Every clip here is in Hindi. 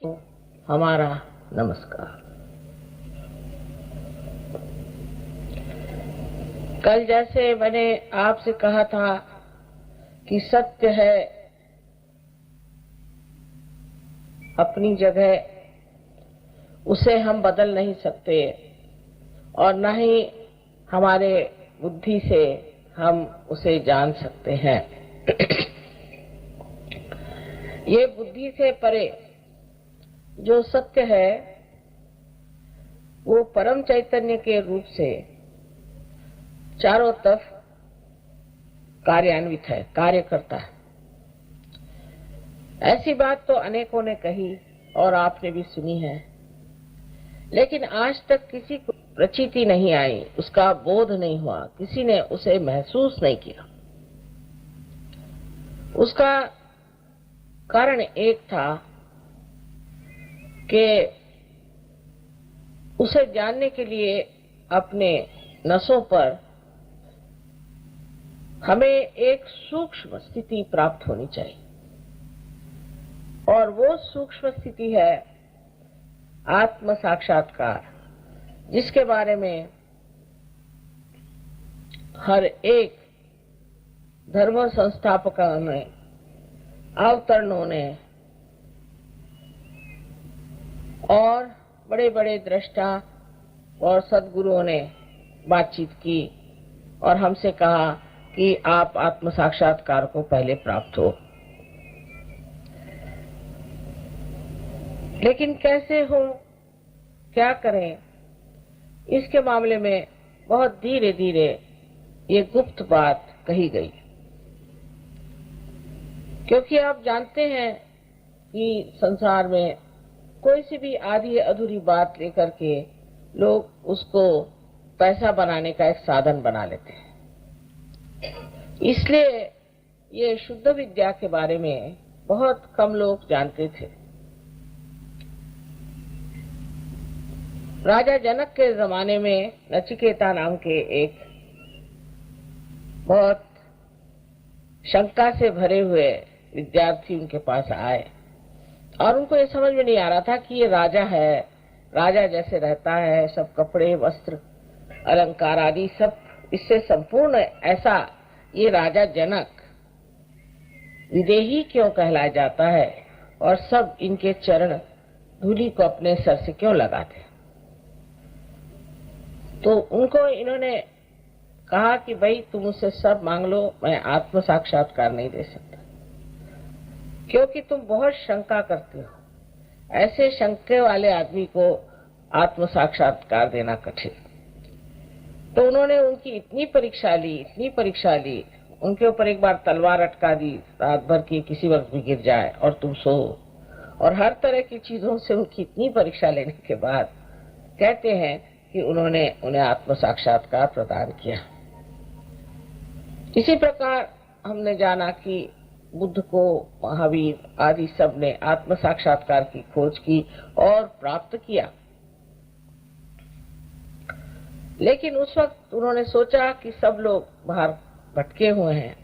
तो हमारा नमस्कार। कल जैसे मैंने आपसे कहा था कि सत्य है अपनी जगह, उसे हम बदल नहीं सकते और न ही हमारे बुद्धि से हम उसे जान सकते हैं। ये बुद्धि से परे जो सत्य है वो परम चैतन्य के रूप से चारों तरफ कार्यान्वित है, कार्य करता है। ऐसी बात तो अनेकों ने कही और आपने भी सुनी है, लेकिन आज तक किसी को प्रचीति नहीं आई, उसका बोध नहीं हुआ, किसी ने उसे महसूस नहीं किया। उसका कारण एक था कि उसे जानने के लिए अपने नसों पर हमें एक सूक्ष्म स्थिति प्राप्त होनी चाहिए, और वो सूक्ष्म स्थिति है आत्म साक्षात्कार, जिसके बारे में हर एक धर्म संस्थापकों ने, अवतरणों ने और बड़े बड़े दृष्टा और सद्गुरुओं ने बातचीत की और हमसे कहा कि आप आत्म साक्षात्कार को पहले प्राप्त हो। लेकिन कैसे हो, क्या करें, इसके मामले में बहुत धीरे धीरे ये गुप्त बात कही गई। क्योंकि आप जानते हैं कि संसार में कोई सी भी आधी अधूरी बात लेकर के लोग उसको पैसा बनाने का एक साधन बना लेते हैं। इसलिए ये शुद्ध विद्या के बारे में बहुत कम लोग जानते थे। राजा जनक के जमाने में नचिकेता नाम के एक बहुत शंका से भरे हुए विद्यार्थी उनके पास आए और उनको ये समझ में नहीं आ रहा था कि ये राजा है, राजा जैसे रहता है, सब कपड़े वस्त्र अलंकार आदि सब इससे संपूर्ण, ऐसा ये राजा जनक विदेही क्यों कहलाया जाता है और सब इनके चरण धूलि को अपने सर से क्यों लगाते। तो उनको इन्होंने कहा कि भाई तुम मुझसे सब मांग लो, मैं आत्म साक्षात्कार नहीं दे सकता, क्योंकि तुम बहुत शंका करते हो। ऐसे शंके वाले आदमी को आत्म साक्षात्कार देना कठिन। तो उन्होंने उनकी इतनी परीक्षा ली, उनके ऊपर एक बार तलवार अटका दी, रात भर की किसी वक्त भी गिर जाए और तुम सो, और हर तरह की चीजों से उनकी इतनी परीक्षा लेने के बाद कहते हैं कि उन्होंने उन्हें आत्म साक्षात्कार प्रदान किया। इसी प्रकार हमने जाना कि बुद्ध को, महावीर आदि सब ने आत्म साक्षात्कार की खोज की और प्राप्त किया। लेकिन उस वक्त उन्होंने सोचा कि सब लोग बाहर भटके हुए हैं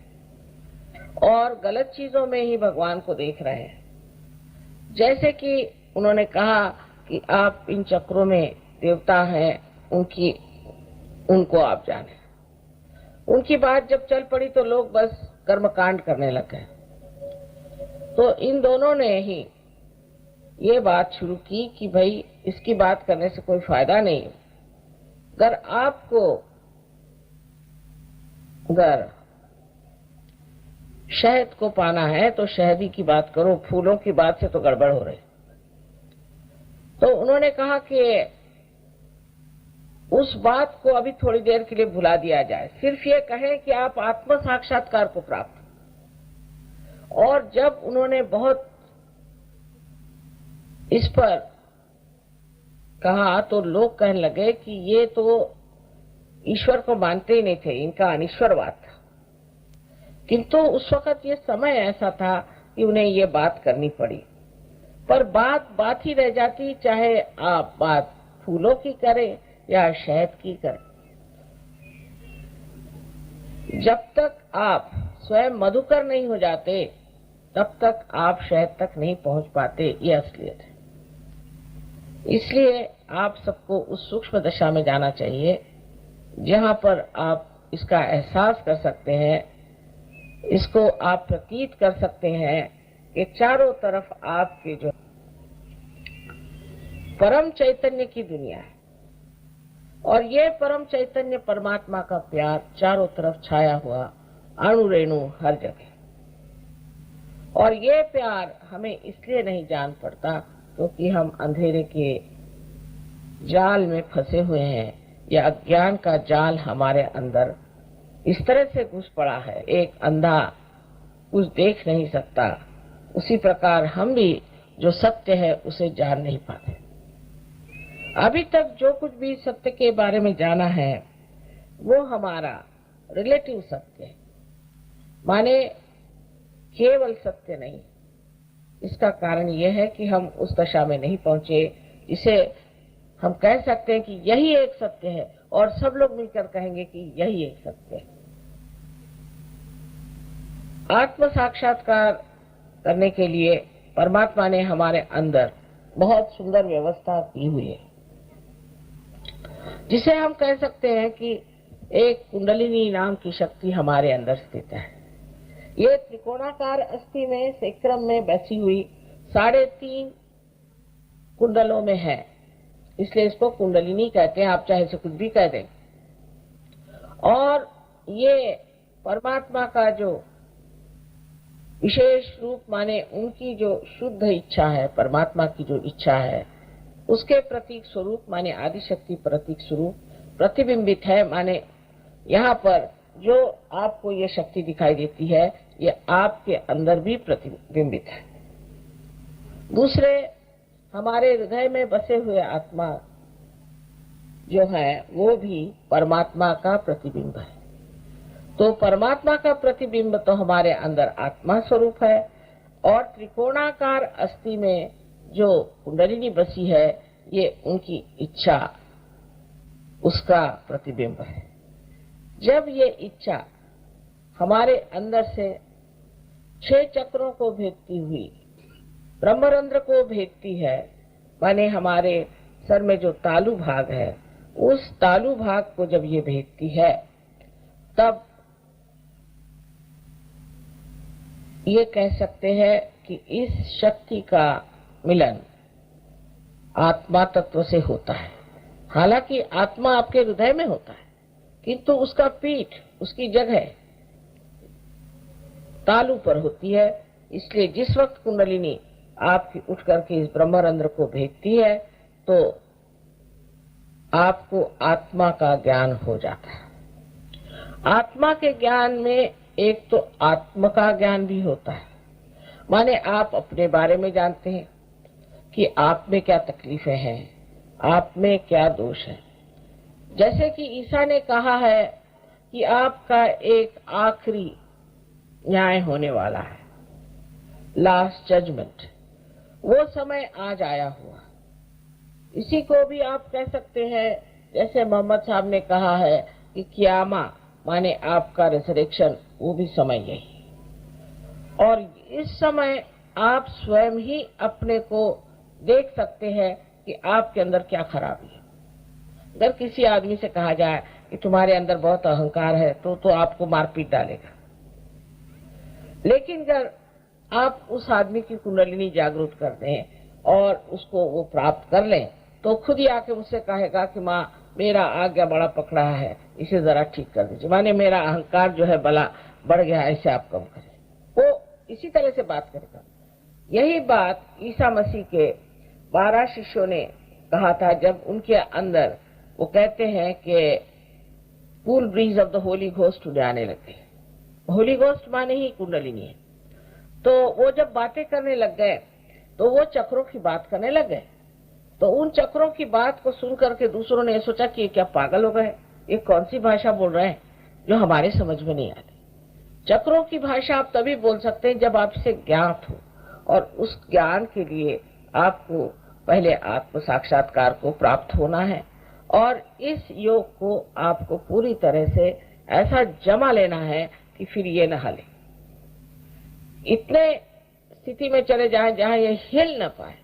और गलत चीजों में ही भगवान को देख रहे हैं। जैसे कि उन्होंने कहा कि आप इन चक्रों में देवता हैं, उनको आप जाने। उनकी बात जब चल पड़ी तो लोग बस कर्मकांड करने लग गए। तो इन दोनों ने ही ये बात शुरू की कि भाई इसकी बात करने से कोई फायदा नहीं। अगर शहद को पाना है तो शहदी की बात करो, फूलों की बात से तो गड़बड़ हो रही। तो उन्होंने कहा कि उस बात को अभी थोड़ी देर के लिए भुला दिया जाए, सिर्फ ये कहें कि आप आत्म साक्षात्कार को प्राप्त। और जब उन्होंने बहुत इस पर कहा तो लोग कहने लगे कि ये तो ईश्वर को मानते ही नहीं थे, इनका अनिश्वरवाद था। किंतु उस वक्त ये समय ऐसा था कि उन्हें ये बात करनी पड़ी, पर बात ही रह जाती, चाहे आप बात फूलों की करें या शहद की करें। जब तक आप स्वयं मधुकर नहीं हो जाते तब तक आप शहद तक नहीं पहुंच पाते, ये असलियत है। इसलिए आप सबको उस सूक्ष्म दशा में जाना चाहिए जहां पर आप इसका एहसास कर सकते हैं, इसको आप प्रतीत कर सकते हैं कि चारों तरफ आपके जो परम चैतन्य की दुनिया है और ये परम चैतन्य परमात्मा का प्यार चारों तरफ छाया हुआ अणु रेणु हर जगह। और ये प्यार हमें इसलिए नहीं जान पड़ता क्योंकि हम अंधेरे के जाल में फंसे हुए हैं या अज्ञान का जाल हमारे अंदर इस तरह से घुस पड़ा है। एक अंधा कुछ देख नहीं सकता, उसी प्रकार हम भी जो सत्य है उसे जान नहीं पाते। अभी तक जो कुछ भी सत्य के बारे में जाना है वो हमारा रिलेटिव सत्य है, माने केवल सत्य नहीं। इसका कारण यह है कि हम उस दशा में नहीं पहुंचे इसे हम कह सकते हैं कि यही एक सत्य है और सब लोग मिलकर कहेंगे कि यही एक सत्य है। आत्म साक्षात्कार करने के लिए परमात्मा ने हमारे अंदर बहुत सुंदर व्यवस्था की हुई है, जिसे हम कह सकते हैं कि एक कुंडलिनी नाम की शक्ति हमारे अंदर स्थित है। ये त्रिकोणाकार अस्थि में सेक्रम में बैठी हुई 3.5 कुंडलों में है, इसलिए इसको कुंडलिनी कहते हैं, आप चाहे इसे कुछ भी कह दें। और ये परमात्मा का जो विशेष रूप माने उनकी जो शुद्ध इच्छा है, परमात्मा की जो इच्छा है उसके प्रतीक स्वरूप माने आदिशक्ति प्रतीक स्वरूप प्रतिबिंबित है। माने यहाँ पर जो आपको ये शक्ति दिखाई देती है ये आपके अंदर भी प्रतिबिंबित है। दूसरे हमारे हृदय में बसे हुए आत्मा जो है वो भी परमात्मा का प्रतिबिंब है। तो परमात्मा का प्रतिबिंब तो हमारे अंदर आत्मा स्वरूप है और त्रिकोणाकार अस्थि में जो कुंडलिनी बसी है ये उनकी इच्छा उसका प्रतिबिंब है। जब ये इच्छा हमारे अंदर से 6 चक्रों को भेदती हुई ब्रह्मरंध्र को भेदती है, माने हमारे सर में जो तालु भाग है उस तालु भाग को जब ये भेदती है तब ये कह सकते हैं कि इस शक्ति का मिलन आत्मा तत्व से होता है। हालांकि आत्मा आपके हृदय में होता है किंतु उसका पीठ उसकी जगह तालु पर होती है। इसलिए जिस वक्त कुंडलिनी आपकी उठ करके इस ब्रह्मरंध्र को भेजती है तो आपको आत्मा का ज्ञान हो जाता है। आत्मा के ज्ञान में एक तो आत्म का ज्ञान भी होता है, माने आप अपने बारे में जानते हैं कि आप में क्या तकलीफें हैं, आप में क्या दोष है। जैसे कि ईसा ने कहा है कि आपका एक आखिरी न्याय होने वाला है, लास्ट जजमेंट, वो समय आज आया हुआ। इसी को भी आप कह सकते हैं जैसे मोहम्मद साहब ने कहा है कि कियामा माने आपका रिजरेक्शन, वो भी समय यही। और इस समय आप स्वयं ही अपने को देख सकते हैं कि आपके अंदर क्या खराबी है। अगर किसी आदमी से कहा जाए कि तुम्हारे अंदर बहुत अहंकार है तो आपको मारपीट डालेगा, लेकिन अगर आप उस आदमी की कुंडलिनी जागृत कर दें और उसको वो प्राप्त कर लें तो खुद ही आके मुझसे कहेगा कि माँ मेरा आज्ञा बड़ा पकड़ा है, इसे जरा ठीक कर दीजिए, माने मेरा अहंकार जो है बला बढ़ गया है, इसे आप कम करें। वो इसी तरह से बात करेगा। यही बात ईसा मसीह के 12 शिष्यों ने कहा था जब उनके अंदर वो कहते हैं कि cool bridge of the Holi ghost उड़े आने लगे। होली घोस्ट माने ही कुंडलिनी है। तो वो जब बातें करने लग गए तो वो चक्रों की बात करने लग गए। तो उन चक्रों की बात को सुन करके दूसरों ने सोचा कि क्या पागल हो गए, ये कौन सी भाषा बोल रहे हैं जो हमारे समझ में नहीं आती। चक्रों की भाषा आप तभी बोल सकते हैं जब आपसे ज्ञात हो, और उस ज्ञान के लिए आपको पहले आत्म साक्षात्कार को प्राप्त होना है और इस योग को आपको पूरी तरह से ऐसा जमा लेना है कि फिर ये न हिले। इतने स्थिति में चले जाएं जहां ये हिल न पाए,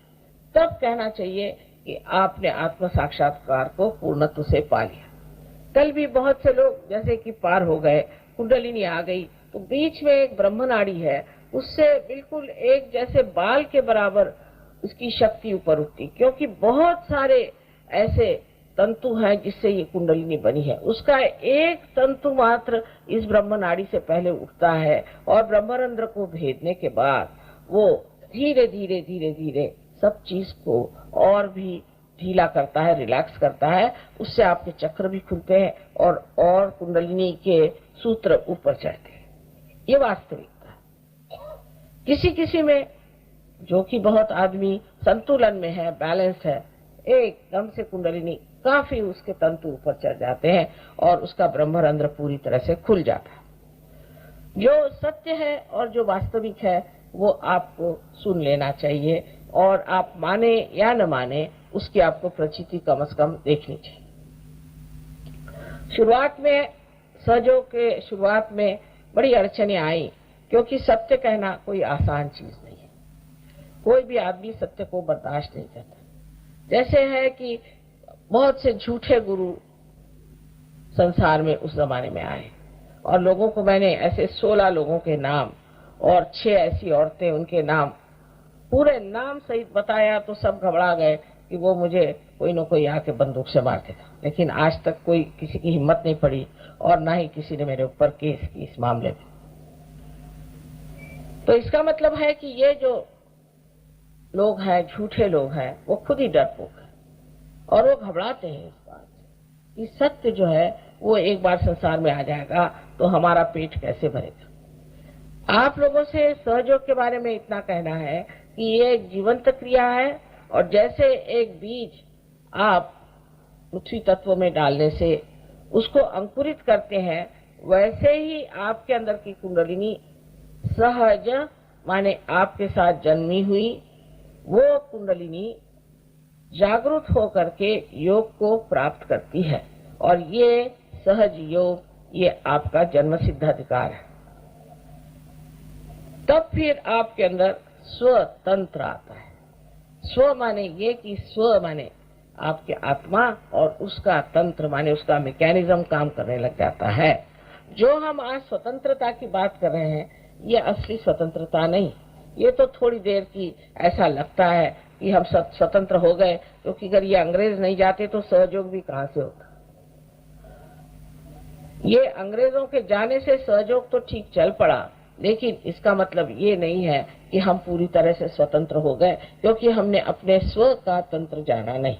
तब कहना चाहिए कि आपने आत्म साक्षात्कार को पूर्णत्व से पा लिया। कल भी बहुत से लोग जैसे कि पार हो गए, कुंडलिनी आ गई, तो बीच में एक ब्रह्म नाड़ी है, उससे बिल्कुल एक जैसे बाल के बराबर उसकी शक्ति ऊपर उठती, क्योंकि बहुत सारे ऐसे तंतु हैं जिससे ये कुंडलिनी बनी है। उसका एक तंतु मात्र इस ब्रह्म नाड़ी से पहले उठता है और ब्रह्मरंध्र को भेदने के बाद वो धीरे धीरे धीरे धीरे सब चीज को और भी ढीला करता है, रिलैक्स करता है। उससे आपके चक्र भी खुलते हैं और कुंडलिनी के सूत्र ऊपर चढ़ते हैं। ये वास्तविकता है। किसी किसी में जो कि बहुत आदमी संतुलन में है, बैलेंस है, एकदम से कुंडलिनी काफी उसके तंतु ऊपर चढ़ जाते हैं और उसका ब्रह्मरंध्र पूरी तरह से खुल जाता है। जो सत्य है और जो वास्तविक है वो आपको सुन लेना चाहिए, और आप माने या न माने उसकी आपको प्रचिति कम से कम देखनी चाहिए। शुरुआत में सहयोग के शुरुआत में बड़ी अड़चनें आई, क्योंकि सत्य कहना कोई आसान चीज नहीं है। कोई भी आदमी सत्य को बर्दाश्त नहीं करता। जैसे है कि बहुत से झूठे गुरु संसार में उस जमाने में आए, और लोगों को मैंने ऐसे 16 लोगों के नाम और 6 ऐसी औरतें, उनके नाम पूरे नाम सहित बताया तो सब घबरा गए कि वो मुझे कोई न कोई आके बंदूक से मार देगा। लेकिन आज तक कोई किसी की हिम्मत नहीं पड़ी और ना ही किसी ने मेरे ऊपर केस की इस मामले में। तो इसका मतलब है कि ये जो लोग हैं, झूठे लोग हैं, वो खुद ही डरपोक है और वो घबराते हैं इस बात से कि सत्य जो है वो एक बार संसार में आ जाएगा तो हमारा पेट कैसे भरेगा। आप लोगों से सहयोग के बारे में इतना कहना है कि ये एक जीवंत क्रिया है, और जैसे एक बीज आप पृथ्वी तत्व में डालने से उसको अंकुरित करते हैं, वैसे ही आपके अंदर की कुंडलिनी सहज माने आपके साथ जन्मी हुई वो कुंडलिनी जागरूक होकर के योग को प्राप्त करती है, और ये सहज योग ये आपका जन्म सिद्ध अधिकार है। तब फिर आपके अंदर स्वतंत्र आता है। स्व माने ये कि स्व माने आपके आत्मा, और उसका तंत्र माने उसका मैकेनिज्म काम करने लग जाता है। जो हम आज स्वतंत्रता की बात कर रहे हैं ये असली स्वतंत्रता नहीं, ये तो थोड़ी देर की ऐसा लगता है कि हम स्वतंत्र हो गए, क्योंकि अगर ये अंग्रेज नहीं जाते तो सहयोग भी कहां से होता। ये अंग्रेजों के जाने से सहयोग तो ठीक चल पड़ा, लेकिन इसका मतलब ये नहीं है कि हम पूरी तरह से स्वतंत्र हो गए, क्योंकि हमने अपने स्व का तंत्र जाना नहीं।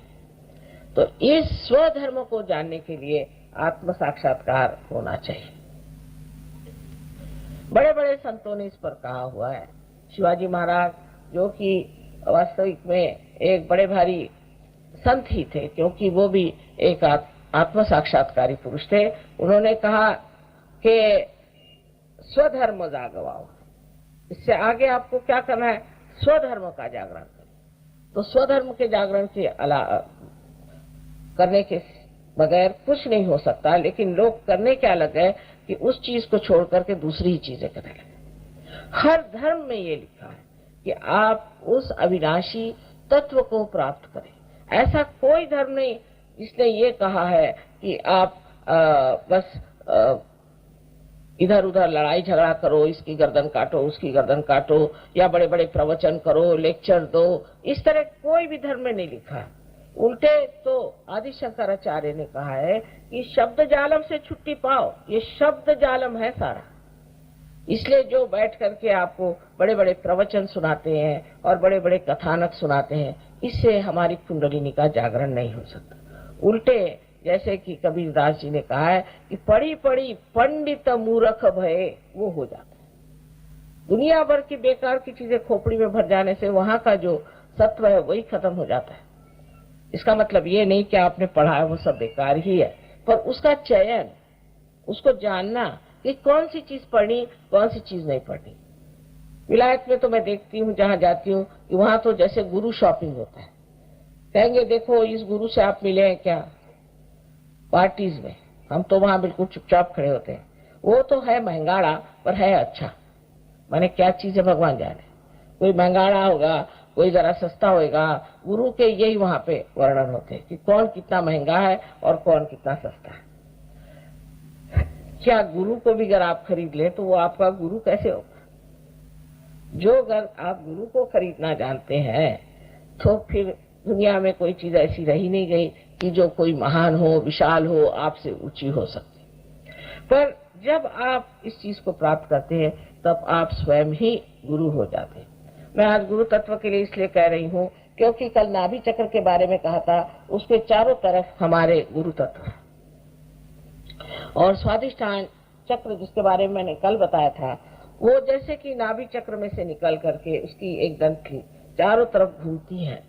तो इस स्वधर्म को जानने के लिए आत्म साक्षात्कार होना चाहिए। बड़े बड़े संतों ने इस पर कहा हुआ है। शिवाजी महाराज जो कि वास्तविक में एक बड़े भारी संत ही थे, क्योंकि वो भी एक आत्म साक्षात्कारी पुरुष थे। उन्होंने कहा कि स्वधर्म जागवाओ। इससे आगे आपको क्या करना है? स्वधर्म का जागरण करें। तो स्वधर्म के जागरण के करने के बगैर कुछ नहीं हो सकता, लेकिन लोग करने क्या लगे कि उस चीज को छोड़ करके दूसरी ही चीजें करने लगे। हर धर्म में ये लिखा है कि आप उस अविनाशी तत्व को प्राप्त करें। ऐसा कोई धर्म नहीं जिसने ये कहा है कि आप बस इधर उधर लड़ाई झगड़ा करो, इसकी गर्दन काटो, उसकी गर्दन काटो, या बड़े बड़े प्रवचन करो, लेक्चर दो। इस तरह कोई भी धर्म में नहीं लिखा है। उल्टे तो आदि शंकराचार्य ने कहा है कि शब्द जालम से छुट्टी पाओ। ये शब्द जालम है सारा। इसलिए जो बैठ करके आपको बड़े बड़े प्रवचन सुनाते हैं और बड़े बड़े कथानक सुनाते हैं, इससे हमारी कुंडलिनी का जागरण नहीं हो सकता। उल्टे जैसे कि कबीरदास जी ने कहा है कि पढ़ी पढ़ी पंडित मूर्ख भये, वो हो जाता है। दुनिया भर की बेकार की चीजें खोपड़ी में भर जाने से वहां का जो सत्व है वही खत्म हो जाता है। इसका मतलब ये नहीं कि आपने पढ़ा है वो सब बेकार ही है, पर उसका चयन, उसको जानना कि कौन सी चीज पढ़नी, कौन सी चीज नहीं पढ़नी। विलायत में तो मैं देखती हूँ, जहां जाती हूँ, कि वहां तो जैसे गुरु शॉपिंग होता है। कहेंगे देखो इस गुरु से आप मिले हैं क्या? पार्टीज में हम तो वहां बिल्कुल चुपचाप खड़े होते हैं। वो तो है महंगाड़ा, पर है अच्छा। माने क्या चीज है भगवान जाने। कोई महंगाड़ा होगा कोई जरा सस्ता होएगा। गुरु के यही वहां पे वर्णन होते हैं कि कौन कितना महंगा है और कौन कितना सस्ता है। क्या गुरु को भी अगर आप खरीद ले तो वो आपका गुरु कैसे होगा? जो अगर आप गुरु को खरीदना जानते हैं तो फिर दुनिया में कोई चीज ऐसी रही नहीं गई कि जो कोई महान हो, विशाल हो, आपसे ऊंची हो सकती। पर जब आप इस चीज को प्राप्त करते हैं तब आप स्वयं ही गुरु हो जाते हैं। मैं आज गुरु तत्व के लिए इसलिए कह रही हूँ क्योंकि कल नाभि चक्र के बारे में कहा था, उसके चारों तरफ हमारे गुरु तत्व है। और स्वादिष्ठान चक्र जिसके बारे में मैंने कल बताया था, वो जैसे कि नाभि चक्र में से निकल करके उसकी एक ग्रंथि चारों तरफ घूमती है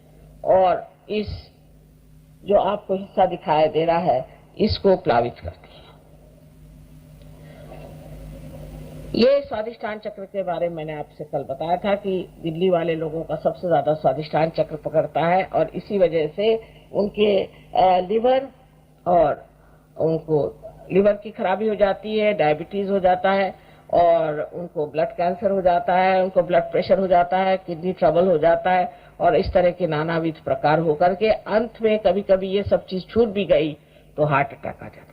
और इस जो आपको हिस्सा दिखाई दे रहा है इसको प्लावित करती है। ये स्वादिष्ठान चक्र के बारे में मैंने आपसे कल बताया था कि दिल्ली वाले लोगों का सबसे ज्यादा स्वादिष्ठान चक्र पकड़ता है और इसी वजह से उनके लिवर और उनको लिवर की खराबी हो जाती है, डायबिटीज हो जाता है और उनको ब्लड कैंसर हो जाता है, उनको ब्लड प्रेशर हो जाता है, किडनी ट्रबल हो जाता है और इस तरह के नानाविध प्रकार होकर के अंत में कभी कभी ये सब चीज छूट भी गई तो हार्ट अटैक आ जाता है।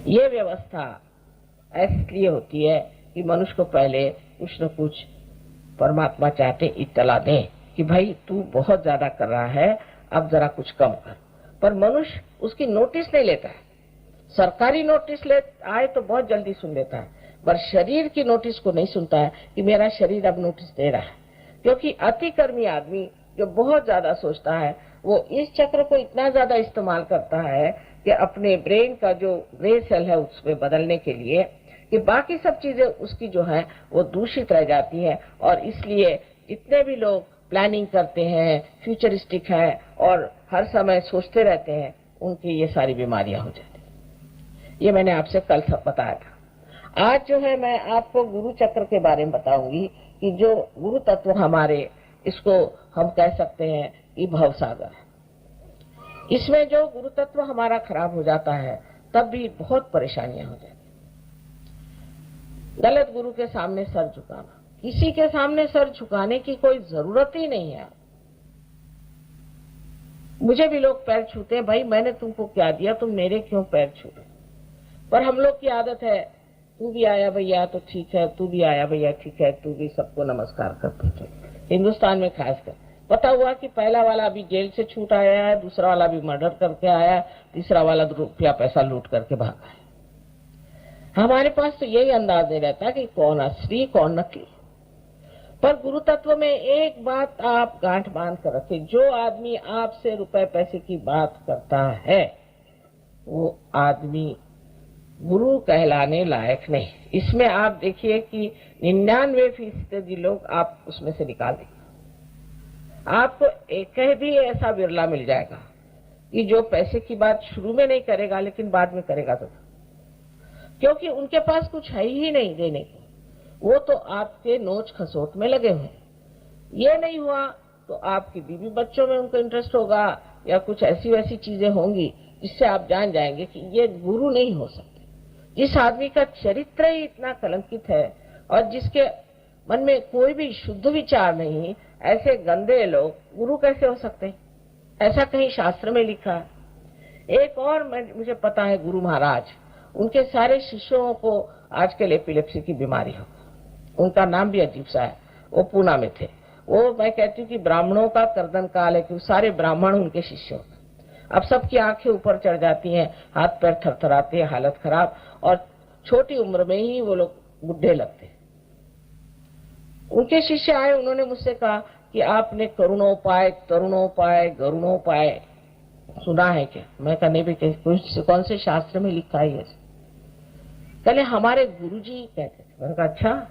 ये व्यवस्था इसलिए होती है कि मनुष्य को पहले कुछ न कुछ परमात्मा चाहते इत्तला दें कि भाई तू बहुत ज्यादा कर रहा है, अब जरा कुछ कम कर। पर मनुष्य उसकी नोटिस नहीं लेता है। सरकारी नोटिस ले आए तो बहुत जल्दी सुन लेता है, पर शरीर की नोटिस को नहीं सुनता है कि मेरा शरीर अब नोटिस दे रहा है। क्योंकि अतिकर्मी आदमी जो बहुत ज्यादा सोचता है वो इस चक्र को इतना ज्यादा इस्तेमाल करता है कि अपने ब्रेन का जो ग्रे सेल है उसमें बदलने के लिए कि बाकी सब चीजें उसकी जो है वो दूषित रह जाती है। और इसलिए जितने भी लोग प्लानिंग करते हैं, फ्यूचरिस्टिक है और हर समय सोचते रहते हैं, उनकी ये सारी बीमारियां हो जाती हैं। ये मैंने आपसे कल सब बताया था। आज जो है मैं आपको गुरु चक्र के बारे में बताऊंगी कि जो गुरु तत्व हमारे, इसको हम कह सकते हैं कि भवसागर है। इसमें जो गुरु तत्व हमारा खराब हो जाता है तब भी बहुत परेशानियां हो जाती। गलत गुरु के सामने सर झुकाना, किसी के सामने सर झुकाने की कोई जरूरत ही नहीं है। मुझे भी लोग पैर छूते हैं, भाई मैंने तुमको क्या दिया, तुम मेरे क्यों पैर छू रहे? पर हम लोग की आदत है, तू भी आया भैया तो ठीक है, तू भी आया भैया ठीक है, तू भी सबको नमस्कार करते थे। हिंदुस्तान में खासकर पता हुआ कि पहला वाला अभी जेल से छूट आया है, दूसरा वाला भी मर्डर करके आया, तीसरा वाला रुपया पैसा लूट करके भागा है। हमारे पास तो यही अंदाज नहीं रहता कि कौन असली कौन नकली। पर गुरु तत्व में एक बात आप गांठ बांध कर रखें, जो आदमी आपसे रुपए पैसे की बात करता है वो आदमी गुरु कहलाने लायक नहीं। इसमें आप देखिए कि 99% लोग आप उसमें से निकाल देंगे। आपको एक भी ऐसा बिरला मिल जाएगा कि जो पैसे की बात शुरू में नहीं करेगा लेकिन बाद में करेगा तो, क्योंकि उनके पास कुछ है ही नहीं देने को। वो तो आपके नोच खसोट में लगे हुए। ये नहीं हुआ तो आपकी बीवी बच्चों में उनको इंटरेस्ट होगा या कुछ ऐसी वैसी चीजें होंगी जिससे आप जान जाएंगे कि ये गुरु नहीं हो सकते। जिस आदमी का चरित्र ही इतना कलंकित है और जिसके मन में कोई भी शुद्ध विचार नहीं, ऐसे गंदे लोग गुरु कैसे हो सकते हैं? ऐसा कहीं शास्त्र में लिखा है। एक और मुझे पता है, गुरु महाराज, उनके सारे शिष्यों को आजकल एपिलेप्सी की बीमारी हो। उनका नाम भी अजीब सा है। वो पूना में थे। वो मैं कहती हूँ कि ब्राह्मणों का कर्दन काल है, क्योंकि सारे ब्राह्मण उनके शिष्य होते। अब सबकी आंखें ऊपर चढ़ जाती हैं, हाथ पैर थरथराते हैं, हालत खराब, और छोटी उम्र में ही वो लोग बुढ़े लगते हैं। उनके शिष्य आए, उन्होंने मुझसे कहा कि आपने करुणोपाय तरुणोपाय गरुणोपाय सुना है क्या? मैं कहा नहीं भाई, कौन से शास्त्र में लिखा है? पहले हमारे गुरुजी कहते थे। मैंने कहा अच्छा,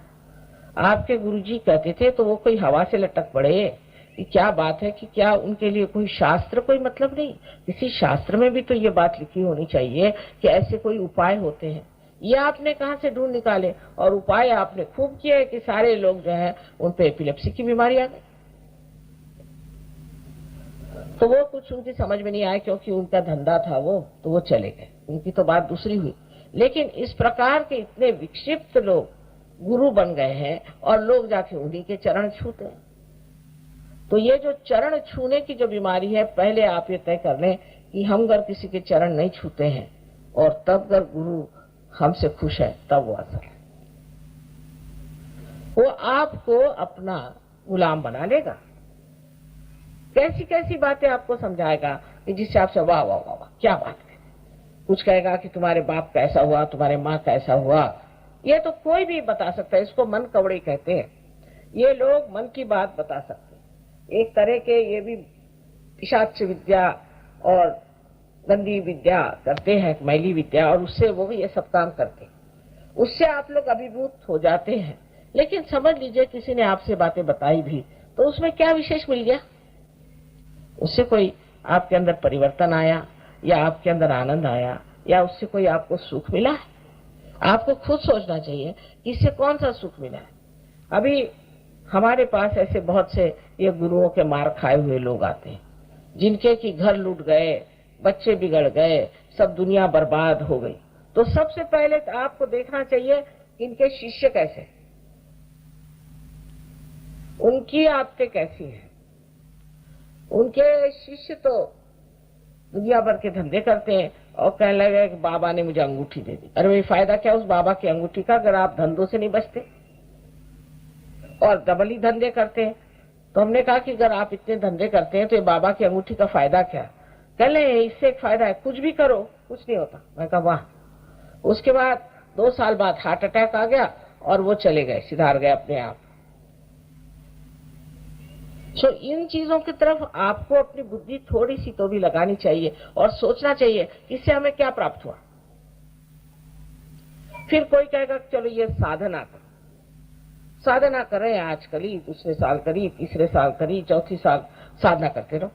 आपके गुरुजी कहते थे तो वो कोई हवा से लटक पड़े कि क्या बात है? कि क्या उनके लिए कोई शास्त्र कोई मतलब नहीं? किसी शास्त्र में भी तो ये बात लिखी होनी चाहिए कि ऐसे कोई उपाय होते हैं। ये आपने कहां से ढूंढ निकाले? और उपाय आपने खूब किए कि सारे लोग जो है उन पे एपिलेप्सी की बीमारी आ गई। तो वो कुछ उनकी समझ में नहीं आया, क्योंकि उनका धंधा था वो, तो वो चले गए। उनकी तो बात दूसरी हुई। लेकिन इस प्रकार के इतने विक्षिप्त लोग गुरु बन गए हैं और लोग जाके उन्हीं के चरण छूते हैं। तो ये जो चरण छूने की जो बीमारी है, पहले आप ये तय कर लें कि हम अगर किसी के चरण नहीं छूते हैं और तब अगर गुरु हमसे खुश है तब वो असर है। वो आपको अपना गुलाम बना लेगा, कैसी कैसी बातें आपको समझाएगा कि जिससे आपसे वाह वाह वाह वाह क्या बात है। कुछ कहेगा कि तुम्हारे बाप कैसा हुआ, तुम्हारे माँ कैसा हुआ, ये तो कोई भी बता सकता है। इसको मन कवड़ी कहते हैं। ये लोग मन की बात बता सकते हैं। एक तरह के ये भी पिशाच विद्या और गंदी विद्या करते हैं, मैली विद्या, और उससे वो भी ये सब काम करते हैं। उससे आप लोग अभिभूत हो जाते हैं। लेकिन समझ लीजिए किसी ने आपसे बातें बताई भी तो उसमें क्या विशेष मिल गया? उससे कोई आपके अंदर परिवर्तन आया या आपके अंदर आनंद आया या उससे कोई आपको सुख मिला है? आपको खुद सोचना चाहिए कि इससे कौन सा सुख मिला है। अभी हमारे पास ऐसे बहुत से ये गुरुओं के मार खाए हुए लोग आते हैं, जिनके की घर लूट गए, बच्चे बिगड़ गए, सब दुनिया बर्बाद हो गई। तो सबसे पहले तो आपको देखना चाहिए कि इनके शिष्य कैसे, उनकी आदतें कैसी हैं। उनके शिष्य तो दुनिया भर के धंधे करते हैं और कहने लगे कि बाबा ने मुझे अंगूठी दे दी। अरे भाई फायदा क्या उस बाबा की अंगूठी का, अगर आप धंधों से नहीं बचते और डबल ही धंधे करते हैं। तो हमने कहा कि अगर आप इतने धंधे करते हैं तो ये बाबा की अंगूठी का फायदा क्या? कह ले इससे एक फायदा है, कुछ भी करो कुछ नहीं होता। मैं कहा वाह। उसके बाद 2 साल बाद हार्ट अटैक आ गया और वो चले गए, सुधार गए अपने आप। सो इन चीजों की तरफ आपको अपनी बुद्धि थोड़ी सी तो भी लगानी चाहिए और सोचना चाहिए इससे हमें क्या प्राप्त हुआ। फिर कोई कहेगा चलो ये साधना करो, साधना करें, आज करी, दूसरे साल करी, तीसरे साल करी, चौथी साल साधना करते रहो।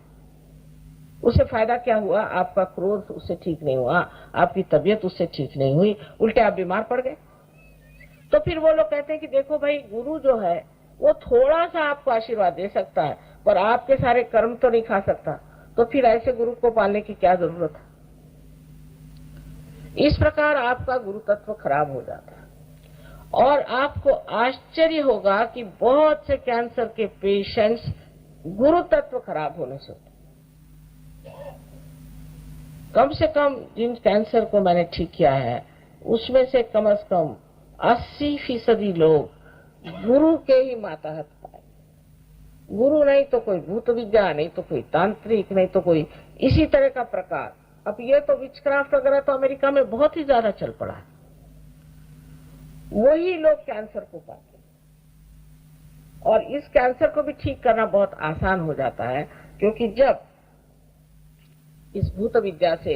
उससे फायदा क्या हुआ? आपका क्रोध उससे ठीक नहीं हुआ, आपकी तबीयत उससे ठीक नहीं हुई, उल्टे आप बीमार पड़ गए। तो फिर वो लोग कहते हैं कि देखो भाई, गुरु जो है वो थोड़ा सा आपको आशीर्वाद दे सकता है पर आपके सारे कर्म तो नहीं खा सकता। तो फिर ऐसे गुरु को पालने की क्या जरूरत है? इस प्रकार आपका गुरु तत्व खराब हो जाता है और आपको आश्चर्य होगा कि बहुत से कैंसर के पेशेंट्स गुरु तत्व खराब होने से होते। कम से कम जिन कैंसर को मैंने ठीक किया है उसमें से कम 80% लोग गुरु के ही माताहत पाए। गुरु नहीं तो कोई भूत विद्या, नहीं तो कोई तांत्रिक, नहीं तो कोई इसी तरह का प्रकार। अब ये तो विचक्राफ्ट वगैरह तो अमेरिका में बहुत ही ज्यादा चल पड़ा है। वही लोग कैंसर को पाते हैं और इस कैंसर को भी ठीक करना बहुत आसान हो जाता है, क्योंकि जब इस भूत विद्या से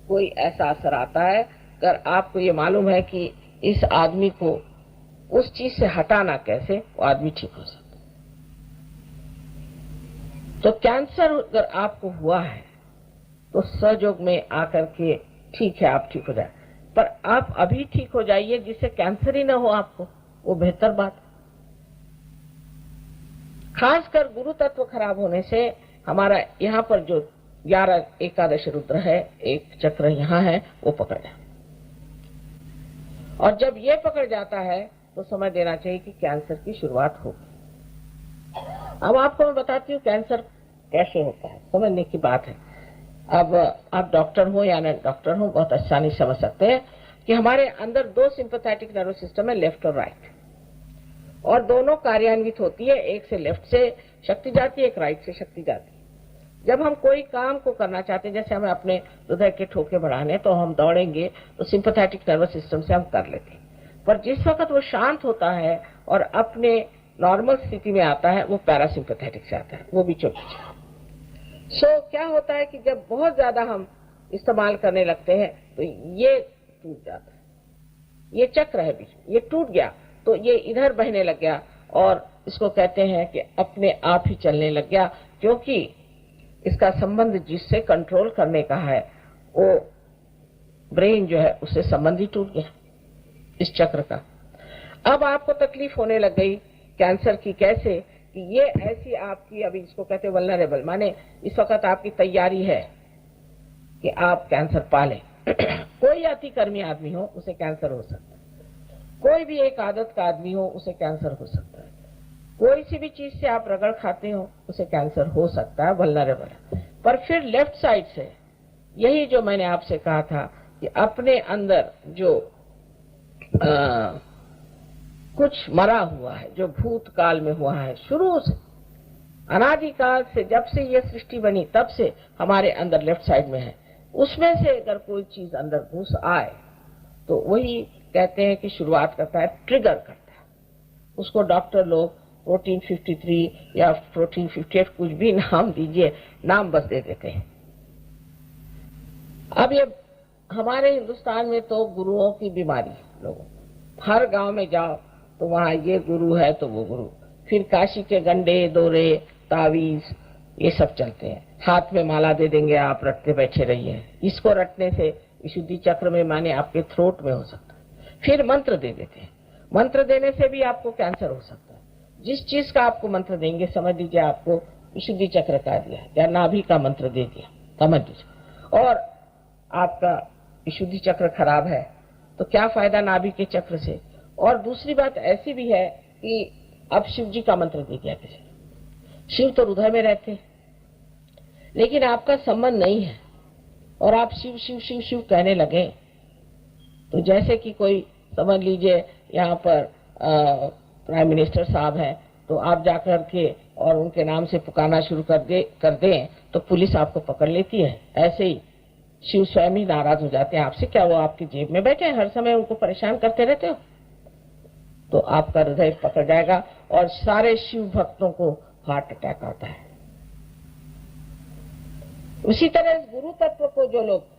कोई ऐसा असर आता है, अगर आपको ये मालूम है कि इस आदमी को उस चीज से हटाना कैसे, वो आदमी ठीक हो सकता है। तो कैंसर अगर आपको हुआ है तो सहयोग में आकर के ठीक है आप ठीक हो जाए, पर आप अभी ठीक हो जाइए जिससे कैंसर ही ना हो आपको, वो बेहतर बात है। खासकर गुरु तत्व खराब होने से हमारा यहाँ पर जो 11 एकादश रुद्र है, एक चक्र यहाँ है, वो पकड़ जाए। और जब ये पकड़ जाता है तो समझ देना चाहिए कि कैंसर की शुरुआत होगी। अब आपको मैं बताती हूँ कैंसर कैसे होता है, समझने की बात है। अब आप डॉक्टर हो या न डॉक्टर हो, बहुत आसानी समझ सकते हैं कि हमारे अंदर 2 सिंपैथेटिक नर्वस सिस्टम है, लेफ्ट और राइट, और दोनों कार्यान्वित होती है। एक से लेफ्ट से शक्ति जाती है, एक राइट से शक्ति जाती है। जब हम कोई काम को करना चाहते हैं, जैसे हमें अपने हृदय के ठोके बढ़ाने, तो हम दौड़ेंगे तो सिंपैथेटिक नर्वस सिस्टम से हम कर लेते हैं। पर जिस वक्त वो शांत होता है और अपने नॉर्मल स्थिति में आता है, वो पैरासिम्पैथेटिक से आता है, वो भी चौकी। सो क्या होता है कि जब बहुत ज्यादा हम इस्तेमाल करने लगते हैं तो ये टूट जाता है। ये चक्र है बीच में, ये टूट गया तो ये इधर बहने लग गया और इसको कहते हैं कि अपने आप ही चलने लग गया, क्योंकि इसका संबंध जिससे कंट्रोल करने का है वो ब्रेन जो है उससे संबंध ही टूट गया इस चक्र का। अब आपको तकलीफ होने लग गई कैंसर की, कैसे कि ये ऐसी आपकी, अभी इसको कहते हैं वल्नरेबल, माने इस वक्त आपकी तैयारी है कि आप कैंसर पालें। कोई अतिकर्मी आदमी हो उसे कैंसर हो सकता है, कोई भी एक आदत का आदमी हो उसे कैंसर हो सकता है, कोई सी भी चीज से आप रगड़ खाते हो उसे कैंसर हो सकता है, वल्नरेबल है। पर फिर लेफ्ट साइड से यही जो मैंने आपसे कहा था कि अपने अंदर जो कुछ मरा हुआ है, जो भूतकाल में हुआ है, शुरू से अनादिकाल से, जब से ये सृष्टि बनी तब से हमारे अंदर लेफ्ट साइड में है, उसमें से अगर कोई चीज अंदर घुस आए तो वही कहते हैं कि शुरुआत करता है, ट्रिगर करता है। उसको डॉक्टर लोग प्रोटीन 53 या प्रोटीन 58 कुछ भी नाम दीजिए, नाम बस दे देते हैं। अब ये हमारे हिंदुस्तान में तो गुरुओं की बीमारी, लोगों हर गांव में जाओ तो वहां ये गुरु है तो वो गुरु, फिर काशी के गंडे दोरे तावीज ये सब चलते हैं, हाथ में माला दे देंगे, आप रटते बैठे रहिए, इसको रटने से विशुद्धि चक्र में माने आपके थ्रोट में हो सकता है। फिर मंत्र दे देते हैं, मंत्र देने से भी आपको कैंसर हो सकता है। जिस चीज का आपको मंत्र देंगे समझ लीजिए आपको विशुद्धि चक्र का दिया या नाभि का मंत्र दे दिया, समझ लीजिए, और आपका विशुद्धि चक्र खराब है तो क्या फायदा नाभि के चक्र से। और दूसरी बात ऐसी भी है कि अब शिव जी का मंत्र दे दिया किसी, शिव तो हृदय में रहते हैं लेकिन आपका संबंध नहीं है और आप शिव शिव शिव शिव कहने लगे तो जैसे कि कोई समझ लीजिए यहाँ पर प्राइम मिनिस्टर साहब हैं तो आप जाकर के और उनके नाम से पुकारना शुरू कर दें तो पुलिस आपको पकड़ लेती है। ऐसे ही शिव स्वयं ही नाराज हो जाते हैं आपसे, क्या वो आपकी जेब में बैठे हर समय उनको परेशान करते रहते हो, तो आपका हृदय पकड़ जाएगा और सारे शिव भक्तों को हार्ट अटैक आता है। उसी तरह गुरु तत्व को जो लोग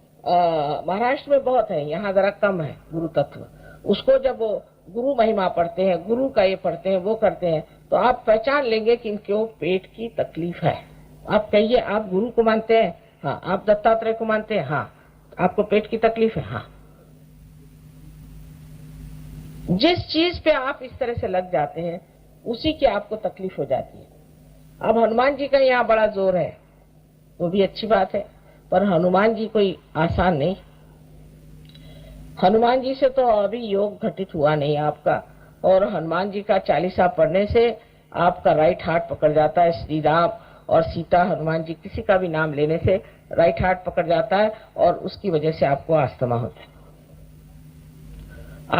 महाराष्ट्र में बहुत है, यहाँ जरा कम है गुरु तत्व, उसको जब वो गुरु महिमा पढ़ते हैं, गुरु का ये पढ़ते हैं, वो करते हैं, तो आप पहचान लेंगे कि इनको पेट की तकलीफ है। आप कहिए आप गुरु को मानते हैं, हाँ। आप दत्तात्रेय को मानते हैं, हाँ। आपको पेट की तकलीफ है, हाँ। जिस चीज पे आप इस तरह से लग जाते हैं उसी की आपको तकलीफ हो जाती है। अब हनुमान जी का यहाँ बड़ा जोर है, वो भी अच्छी बात है, पर हनुमान जी कोई आसान नहीं। हनुमान जी से तो अभी योग घटित हुआ नहीं आपका, और हनुमान जी का चालीसा पढ़ने से आपका राइट हार्ट पकड़ जाता है। श्री राम और सीता, हनुमान जी किसी का भी नाम लेने से राइट हार्ट पकड़ जाता है और उसकी वजह से आपको अस्थमा होता है।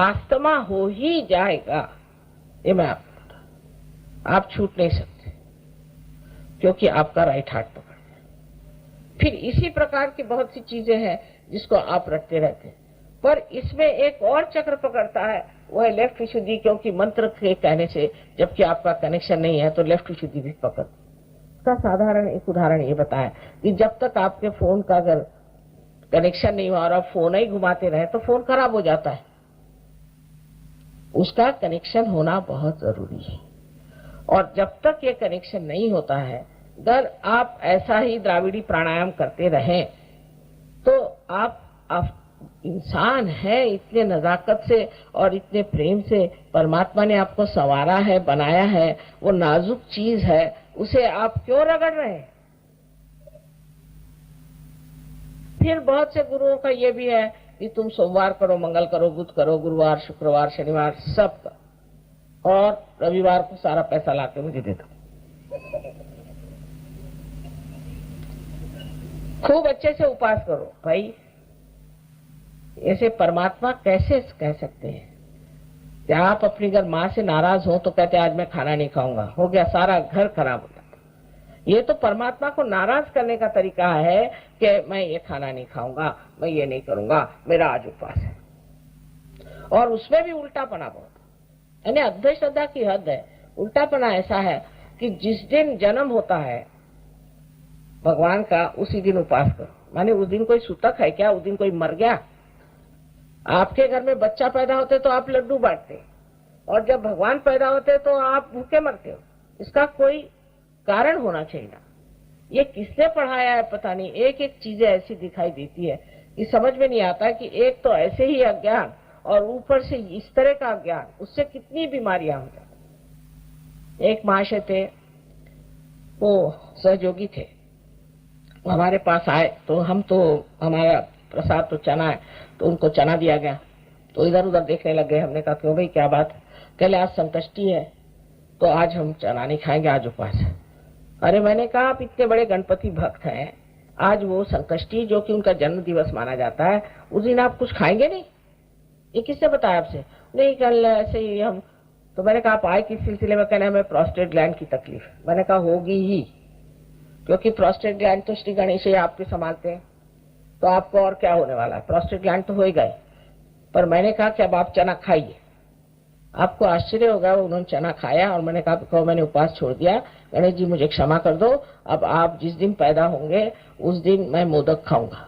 अस्थमा हो ही जाएगा, ये मैं आपको बता, आप छूट नहीं सकते क्योंकि आपका राइट हार्ट पकड़ जाए। फिर इसी प्रकार की बहुत सी चीजें हैं जिसको आप रटते रहते हैं, पर इसमें एक और चक्र पकड़ता है, वो है लेफ्ट विशुद्धि, क्योंकि मंत्र के कहने से जबकि आपका कनेक्शन नहीं है तो लेफ्ट विशुद्धि भी पकड़। का साधारण एक उदाहरण ये बताया कि जब तक आपके फोन का अगर कनेक्शन नहीं हुआ और आप फोन ही घुमाते रहे तो फोन खराब हो जाता है। उसका कनेक्शन होना बहुत जरूरी है, और जब तक ये कनेक्शन नहीं होता है, अगर आप ऐसा ही द्राविड़ी प्राणायाम करते रहें तो आप इंसान है, इतने नजाकत से और इतने प्रेम से परमात्मा ने आपको संवारा है, बनाया है, वो नाजुक चीज है, उसे आप क्यों रगड़ रहे हैं। फिर बहुत से गुरुओं का ये भी है कि तुम सोमवार करो, मंगल करो, बुध करो, गुरुवार, शुक्रवार, शनिवार सब का, और रविवार को सारा पैसा लाके मुझे दे दो। खूब अच्छे से उपास करो भाई। ऐसे परमात्मा कैसे कह सकते हैं? क्या आप अपनी अगर माँ से नाराज हो तो कहते आज मैं खाना नहीं खाऊंगा, हो गया, सारा घर खराब हो जाता। ये तो परमात्मा को नाराज करने का तरीका है कि मैं ये खाना नहीं खाऊंगा, मैं ये नहीं करूंगा, मेरा आज उपवास है। और उसमें भी उल्टापना बहुत, यानी अंधश्रद्धा की हद है। उल्टापना ऐसा है कि जिस दिन जन्म होता है भगवान का उसी दिन उपवास करो, माने उस दिन कोई सूतक है क्या? उस दिन कोई मर गया? आपके घर में बच्चा पैदा होते तो आप लड्डू बांटते, और जब भगवान पैदा होते तो आप भूखे मरते हो। इसका कोई कारण होना चाहिए ना। ये किसने पढ़ाया है पता नहीं। एक एक चीजें ऐसी दिखाई देती है कि समझ में नहीं आता कि एक तो ऐसे ही अज्ञान और ऊपर से इस तरह का अज्ञान, उससे कितनी बीमारियां हो जाती। एक महाशय थे, वो सहयोगी थे, हमारे पास आए तो हम तो हमारा प्रसाद तो चना है तो उनको चना दिया गया। तो इधर उधर देखने लग गए। हमने कहा क्यों भाई, क्या बात है? कहले आज संकष्टी है तो आज हम चना नहीं खाएंगे, आज उपवास है। अरे मैंने कहा आप इतने बड़े गणपति भक्त हैं, आज वो संकष्टी जो कि उनका जन्म दिवस माना जाता है, उस दिन आप कुछ खाएंगे नहीं? ये किसने बताया आपसे? नहीं, कल ऐसे ही हम। तो मैंने कहा आप आए किस सिलसिले में? कहना हमें प्रोस्टेट ग्लैंड की तकलीफ। मैंने कहा होगी ही, क्योंकि प्रोस्टेट ग्लैंड तो श्री गणेश ही आपके संभालते हैं, तो आपको और क्या होने वाला है, प्रोस्टेट ग्लैंड तो हो ही गए। पर मैंने कहा कि अब आप चना खाइए। आपको आश्चर्य होगा, उन्होंने चना खाया और मैंने कहा मैंने उपवास छोड़ दिया, गणेश जी मुझे क्षमा कर दो, अब आप जिस दिन पैदा होंगे उस दिन मैं मोदक खाऊंगा।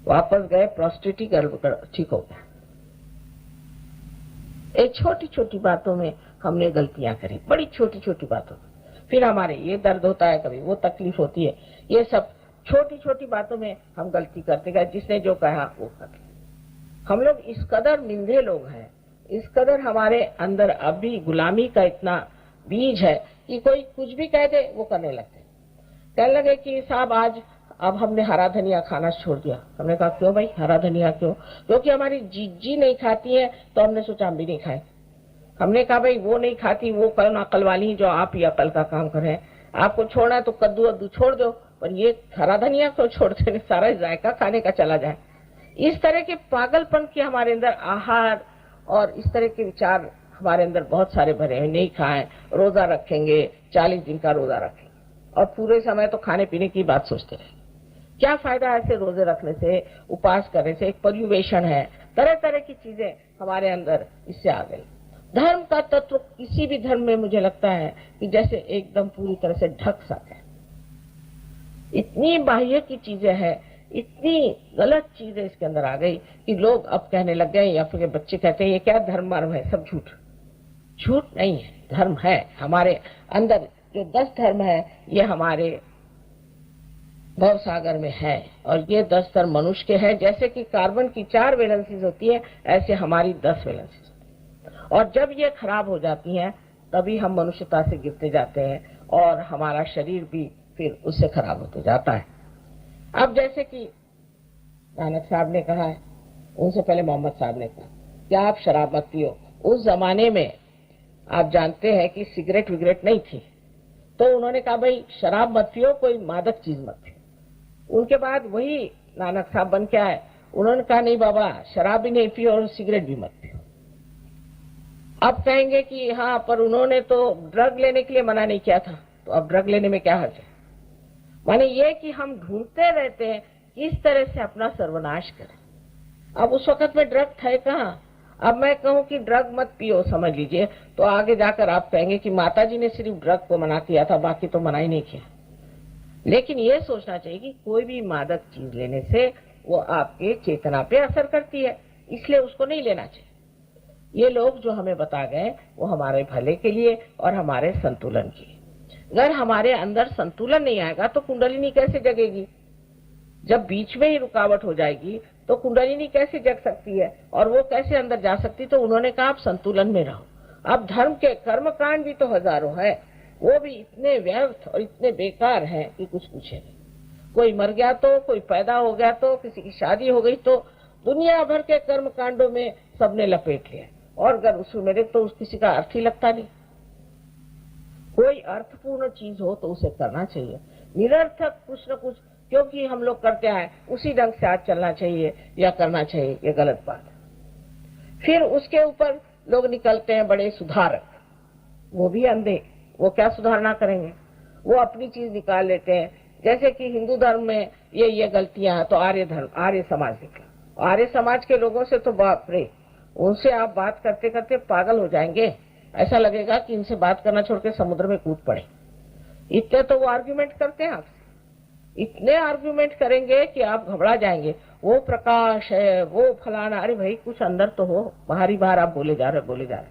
वापस गए, प्रोस्टेट ही ठीक हो गया। एक छोटी छोटी बातों में हमने गलतियां करी, बड़ी छोटी छोटी बातों में। फिर हमारे ये दर्द होता है, कभी वो तकलीफ होती है, ये सब छोटी छोटी बातों में हम गलती करते गए। जिसने जो कहा वो कर। हम लोग इस कदर निंदे लोग हैं, इस कदर हमारे अंदर अभी गुलामी का इतना बीज है कि कोई कुछ भी कह दे वो करने लगते। कहने लगे कि साहब आज अब हमने हरा धनिया खाना छोड़ दिया। हमने कहा क्यों भाई हरा धनिया क्यों? क्योंकि हमारी जीजी नहीं खाती है, तो हमने सोचा हम भी नहीं खाए। हमने कहा भाई वो नहीं खाती, वो कल अकल वाली जो आप ही अकल का काम करें, आपको छोड़ना है तो कद्दू वद्दू छोड़ दो, पर ये हरा धनिया क्यों छोड़ते? सारा जायका खाने का चला जाए। इस तरह के पागलपन के हमारे अंदर आहार और इस तरह के विचार हमारे अंदर बहुत सारे भरे हैं। नहीं खाएं, रोजा रखेंगे, 40 दिन का रोजा रखेंगे और पूरे समय तो खाने पीने की बात सोचते रहे। क्या फायदा ऐसे रोजे रखने से, उपवास करने से? एक पर्युवेशन है, तरह तरह की चीजें हमारे अंदर इससे आ गई। धर्म का तत्व किसी भी धर्म में मुझे लगता है कि जैसे एकदम पूरी तरह से ढक सा है। इतनी बाह्य की चीजें हैं, इतनी गलत चीजें इसके अंदर आ गई कि लोग अब कहने लग गए, या फिर बच्चे कहते हैं ये क्या धर्म मर्म है, सब झूठ। झूठ नहीं है, धर्म है हमारे अंदर। जो 10 धर्म है ये हमारे भव सागर में है, और ये 10 धर्म मनुष्य के हैं। जैसे कि कार्बन की 4 वैलेंसीज होती है, ऐसे हमारी 10 वैलेंसीज होती है। और जब ये खराब हो जाती हैं तभी हम मनुष्यता से गिरते जाते हैं और हमारा शरीर भी फिर उससे खराब होते जाता है। अब जैसे कि नानक साहब ने कहा है, उनसे पहले मोहम्मद साहब ने कहा कि आप शराब मत पियो। उस जमाने में आप जानते हैं कि सिगरेट विगरेट नहीं थी, तो उन्होंने कहा भाई शराब मत पियो, कोई मादक चीज मत पियो। उनके बाद वही नानक साहब बन के आए, उन्होंने कहा नहीं बाबा, शराब भी नहीं पियो और सिगरेट भी मत पियो। अब कहेंगे कि हाँ, पर उन्होंने तो ड्रग लेने के लिए मना नहीं किया था, तो अब ड्रग लेने में क्या हर्ज है? माने ये कि हम ढूंढते रहते हैं किस तरह से अपना सर्वनाश करें। अब उस वक्त में ड्रग थे कहाँ? अब मैं कहूं कि ड्रग मत पियो, समझ लीजिए, तो आगे जाकर आप कहेंगे कि माताजी ने सिर्फ ड्रग को मना किया था, बाकी तो मना ही नहीं किया। लेकिन ये सोचना चाहिए कि कोई भी मादक चीज लेने से वो आपके चेतना पे असर करती है, इसलिए उसको नहीं लेना चाहिए। ये लोग जो हमें बता गए वो हमारे भले के लिए और हमारे संतुलन के लिए। अगर हमारे अंदर संतुलन नहीं आएगा तो कुंडलिनी कैसे जगेगी? जब बीच में ही रुकावट हो जाएगी तो कुंडलिनी कैसे जग सकती है और वो कैसे अंदर जा सकती? तो उन्होंने कहा आप संतुलन में रहो। अब धर्म के कर्म कांड भी तो हजारों है, वो भी इतने व्यर्थ और इतने बेकार हैं कि कुछ पूछे नहीं। कोई मर गया तो, कोई पैदा हो गया तो, किसी की शादी हो गई तो, दुनिया भर के कर्म कांडों में सबने लपेट लिया, और अगर उसमें मेरे तो किसी का अर्थ ही लगता नहीं। कोई अर्थपूर्ण चीज हो तो उसे करना चाहिए, निरर्थक कुछ न कुछ क्योंकि हम लोग करते आए उसी ढंग से आज चलना चाहिए या करना चाहिए, ये गलत बात है। फिर उसके ऊपर लोग निकलते हैं बड़े सुधारक, वो भी अंधे, वो क्या सुधारना करेंगे? वो अपनी चीज निकाल लेते हैं। जैसे कि हिंदू धर्म में ये गलतियां हैं तो आर्य धर्म, आर्य समाज निकला। आर्य समाज के लोगों से तो बाप रे, उनसे आप बात करते करते पागल हो जाएंगे, ऐसा लगेगा कि इनसे बात करना छोड़ के समुद्र में कूद पड़े। इतने तो वो आर्ग्यूमेंट करते हैं आपसे, इतने आर्ग्यूमेंट करेंगे कि आप घबरा जाएंगे। वो प्रकाश है, वो फलाना, अरे भाई कुछ अंदर तो हो, बाहरी बाहर आप बोले जा रहे।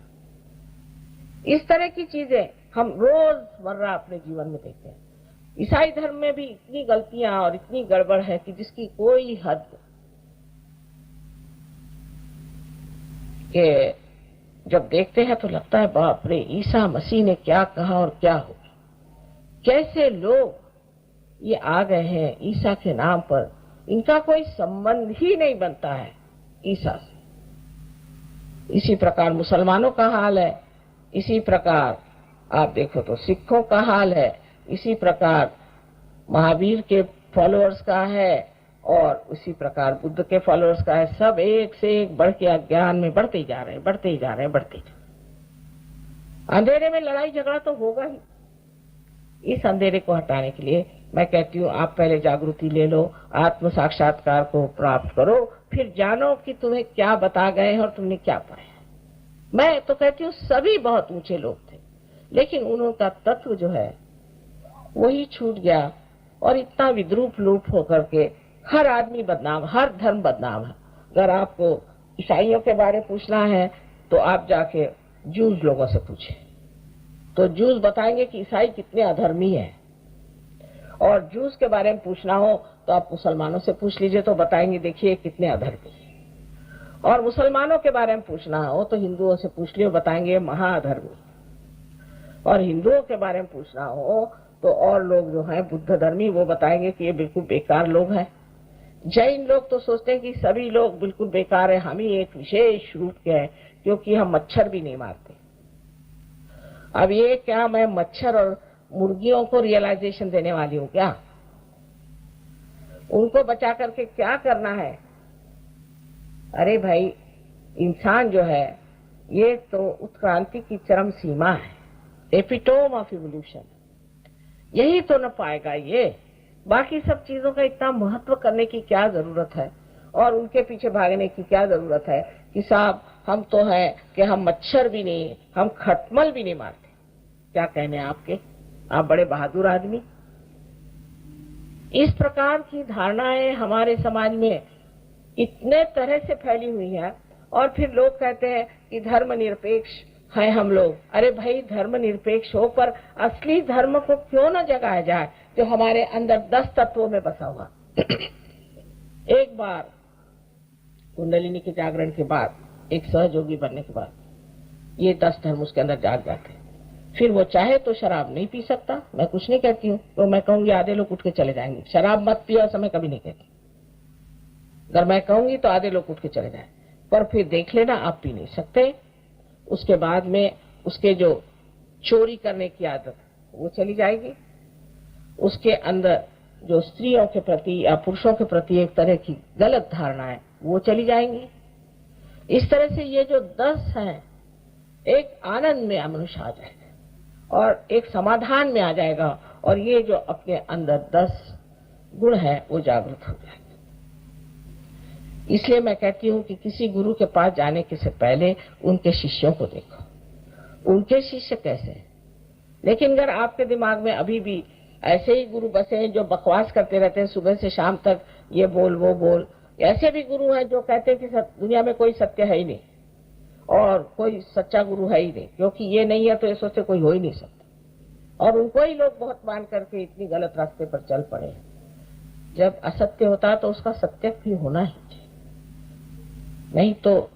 इस तरह की चीजें हम रोजमर्रा अपने जीवन में देखते हैं। ईसाई धर्म में भी इतनी गलतियां और इतनी गड़बड़ है कि जिसकी कोई हद के जब देखते हैं तो लगता है बाप रे, ईसा मसीह ने क्या कहा और क्या हो। कैसे लोग ये आ गए हैं ईसा के नाम पर, इनका कोई संबंध ही नहीं बनता है ईसा से। इसी प्रकार मुसलमानों का हाल है, इसी प्रकार आप देखो तो सिखों का हाल है, इसी प्रकार महावीर के फॉलोअर्स का है और उसी प्रकार बुद्ध के फॉलोअर्स का है। सब एक से एक बढ़ के अज्ञान में बढ़ते ही जा रहे हैं, बढ़ते ही जा रहे हैं, बढ़ते ही जा रहे हैं। अंधेरे में लड़ाई झगड़ा तो होगा ही। इस अंधेरे को हटाने के लिए मैं कहती हूँ आप पहले जागृति ले लो, आत्म साक्षात्कार को प्राप्त करो, फिर जानो कि तुम्हें क्या बता गए हैं और तुमने क्या पाया। मैं तो कहती हूँ सभी बहुत ऊंचे लोग थे, लेकिन उनका तत्व जो है वही छूट गया और इतना विद्रूप लूप होकर के हर आदमी बदनाम, हर धर्म बदनाम है। अगर आपको ईसाइयों के बारे में पूछना है तो आप जाके जूस लोगों से पूछें, तो जूस बताएंगे कि ईसाई कितने अधर्मी हैं। और जूस के बारे में पूछना हो तो आप मुसलमानों से पूछ लीजिए, तो बताएंगे देखिए कितने अधर्मी हैं। और मुसलमानों के बारे में पूछना हो तो हिंदुओं से पूछ लियो, बताएंगे महाअधर्मी। और हिंदुओं के बारे में पूछना हो तो और लोग जो हैं बुद्ध धर्मी, वो बताएंगे कि ये बिल्कुल बेकार लोग हैं। जैन लोग तो सोचते हैं कि सभी लोग बिल्कुल बेकार है, हम ही एक विशेष रूप के हैं क्योंकि हम मच्छर भी नहीं मारते। अब ये क्या मैं मच्छर और मुर्गियों को रियलाइजेशन देने वाली हूँ क्या? उनको बचा करके क्या करना है? अरे भाई, इंसान जो है ये तो उत्क्रांति की चरम सीमा है, एपिटोम ऑफ इवोल्यूशन। यही तो न पाएगा ये। बाकी सब चीजों का इतना महत्व करने की क्या जरूरत है और उनके पीछे भागने की क्या जरूरत है कि साहब हम तो है कि हम मच्छर भी नहीं, हम खटमल भी नहीं मारते। क्या कहने आपके, आप बड़े बहादुर आदमी। इस प्रकार की धारणाएं हमारे समाज में इतने तरह से फैली हुई है और फिर लोग कहते हैं कि धर्मनिरपेक्ष है हम लोग। अरे भाई, धर्मनिरपेक्ष हो पर असली धर्म को क्यों न जगाया जाए जो हमारे अंदर 10 तत्वों में बसा हुआ। एक बार कुंडलिनी के जागरण के बाद, एक सहयोगी बनने के बाद, ये 10 धर्म उसके अंदर जाग जाते। फिर वो चाहे तो शराब नहीं पी सकता, मैं कुछ नहीं कहती हूँ, तो मैं कहूंगी आधे लोग उठ के चले जाएंगे, शराब मत पियो, ऐसा मैं कभी नहीं कहती। अगर मैं कहूंगी तो आधे लोग उठ के चले जाए, पर फिर देख लेना आप पी नहीं सकते। उसके बाद में उसके जो चोरी करने की आदत वो चली जाएगी, उसके अंदर जो स्त्रियों के प्रति या पुरुषों के प्रति एक तरह की गलत धारणा है वो चली जाएंगी। इस तरह से ये जो 10 हैं एक आनंद में मनुष्य आ जाएगा और एक समाधान में आ जाएगा और ये जो अपने अंदर 10 गुण है वो जागृत हो जाएगा। इसलिए मैं कहती हूँ कि किसी गुरु के पास जाने के से पहले उनके शिष्यों को देखो, उनके शिष्य कैसे हैं। लेकिन अगर आपके दिमाग में अभी भी ऐसे ही गुरु बसे हैं जो बकवास करते रहते हैं सुबह से शाम तक, ये बोल वो बोल, ऐसे भी गुरु हैं जो कहते हैं कि दुनिया में कोई सत्य है ही नहीं और कोई सच्चा गुरु है ही नहीं, क्योंकि ये नहीं है तो ये सोचते कोई हो ही नहीं सकता, और उनको ही लोग बहुत मान करके इतनी गलत रास्ते पर चल पड़े। जब असत्य होता है तो उसका सत्य भी होना ही चाहिए, नहीं तो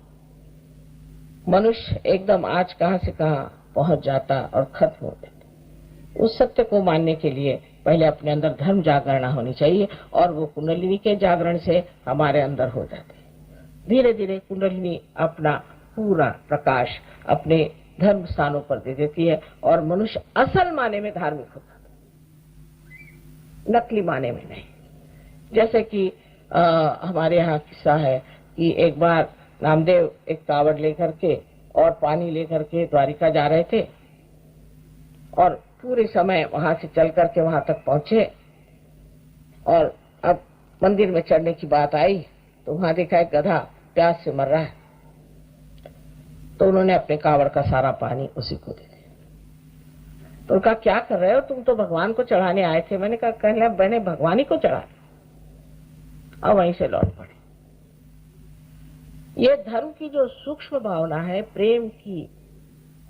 मनुष्य एकदम आज कहां से कहां पहुंच जाता और खत्म हो जाता। उस सत्य को मानने के लिए पहले अपने अंदर धर्म जागरण होनी चाहिए और वो कुंडलिनी के जागरण से हमारे अंदर हो जाते हैं। धीरे धीरे कुंडलिनी अपना पूरा प्रकाश अपने धर्म स्थानों पर दे देती है और मनुष्य असल माने में धार्मिक होता है, नकली माने में नहीं। जैसे कि हमारे यहाँ किस्सा है कि एक बार नामदेव एक कावड़ लेकर के और पानी लेकर के द्वारिका जा रहे थे और पूरे समय वहां से चल करके वहां तक पहुंचे और अब मंदिर में चढ़ने की बात आई तो वहां देखा एक गधा प्यास से मर रहा है, तो उन्होंने अपने कावड़ का सारा पानी उसी को दे दिया। तो उनका क्या कर रहे हो, तुम तो भगवान को चढ़ाने आए थे। मैंने कहा कहने मैंने भगवान ही को चढ़ा, और वहीं से लौट पड़े। ये धर्म की जो सूक्ष्म भावना है, प्रेम की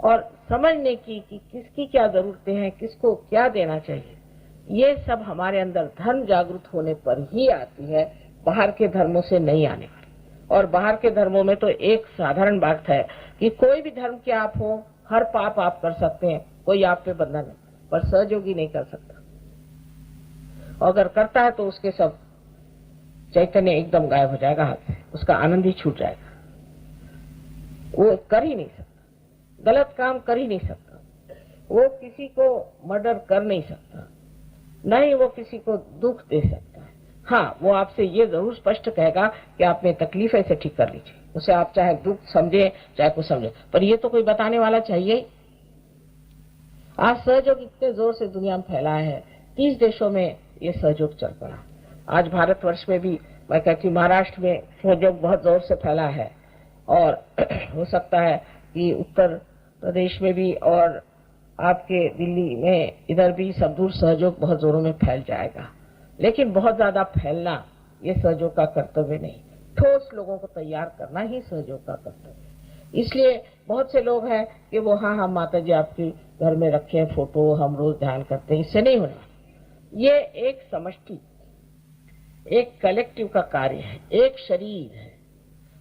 और समझने की कि किसकी क्या जरूरतें हैं, किसको क्या देना चाहिए, ये सब हमारे अंदर धर्म जागृत होने पर ही आती है, बाहर के धर्मों से नहीं आने वाली। और बाहर के धर्मों में तो एक साधारण बात है कि कोई भी धर्म के आप हो, हर पाप आप कर सकते हैं, कोई आप पे बंधन नहीं, पर सहयोगी नहीं कर सकता। और अगर करता है तो उसके सब चैतन्य एकदम गायब हो जाएगा हाथ से, उसका आनंद ही छूट जाएगा। वो कर ही नहीं सकता, गलत काम कर ही नहीं सकता, वो किसी को मर्डर कर नहीं सकता, न ही वो किसी को दुख दे सकता है। हाँ, वो आपसे ये जरूर स्पष्ट कहेगा कि आप में तकलीफ है, इसे ठीक कर लीजिए। उसे आप चाहे दुख समझे चाहे कुछ समझे, पर ये तो कोई बताने वाला चाहिए। आज सहयोग इतने जोर से दुनिया में फैला है, 30 देशों में ये सहयोग चल पड़ा। आज भारतवर्ष में भी, मैं कहती हूँ महाराष्ट्र में सहयोग बहुत जोर से फैला है, और हो सकता है कि उत्तर प्रदेश में भी और आपके दिल्ली में इधर भी सब दूर सहयोग बहुत जोरों में फैल जाएगा। लेकिन बहुत ज्यादा फैलना ये सहयोग का कर्तव्य नहीं, ठोस लोगों को तैयार करना ही सहयोग का कर्तव्य। इसलिए बहुत से लोग हैं कि वो हाँ माता जी आपके घर में रखे हैं फोटो, हम रोज ध्यान करते हैं, इससे नहीं होना। ये एक समष्टि, एक कलेक्टिव का कार्य है, एक शरीर है,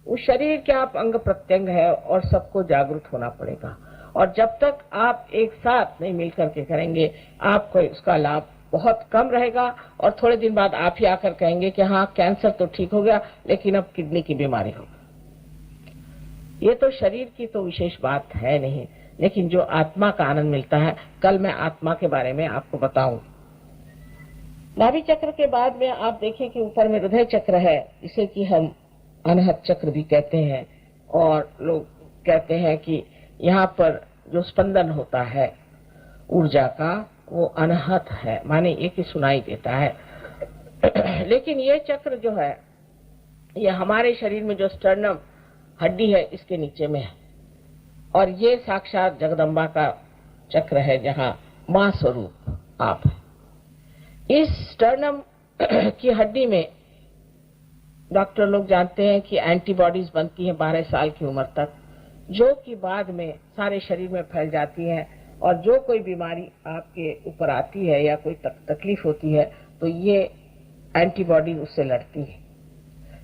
उस शरीर के आप अंग प्रत्यंग है और सबको जागरूक होना पड़ेगा। और जब तक आप एक साथ नहीं मिलकर के करेंगे, आपको उसका लाभ बहुत कम रहेगा। और थोड़े दिन बाद आप ही आकर कहेंगे कि हाँ कैंसर तो ठीक हो गया, लेकिन अब किडनी की बीमारी होगी। ये तो शरीर की तो विशेष बात है नहीं, लेकिन जो आत्मा का आनंद मिलता है, कल मैं आत्मा के बारे में आपको बताऊं। नाभि चक्र के बाद में आप देखें कि ऊपर में हृदय चक्र है, इसे कि हम अनहत चक्र भी कहते हैं। और लोग कहते हैं कि यहाँ पर जो स्पंदन होता है ऊर्जा का, वो अनहत है, माने एक ही सुनाई देता है। लेकिन ये चक्र जो है, ये हमारे शरीर में जो स्टर्नम हड्डी है, इसके नीचे में है। और ये साक्षात जगदम्बा का चक्र है, जहाँ मां स्वरूप आप है। इस स्टर्नम की हड्डी में डॉक्टर लोग जानते हैं कि एंटीबॉडीज बनती हैं 12 साल की उम्र तक, जो कि बाद में सारे शरीर में फैल जाती हैं। और जो कोई बीमारी आपके ऊपर आती है या कोई तकलीफ होती है, तो ये एंटीबॉडी उससे लड़ती है।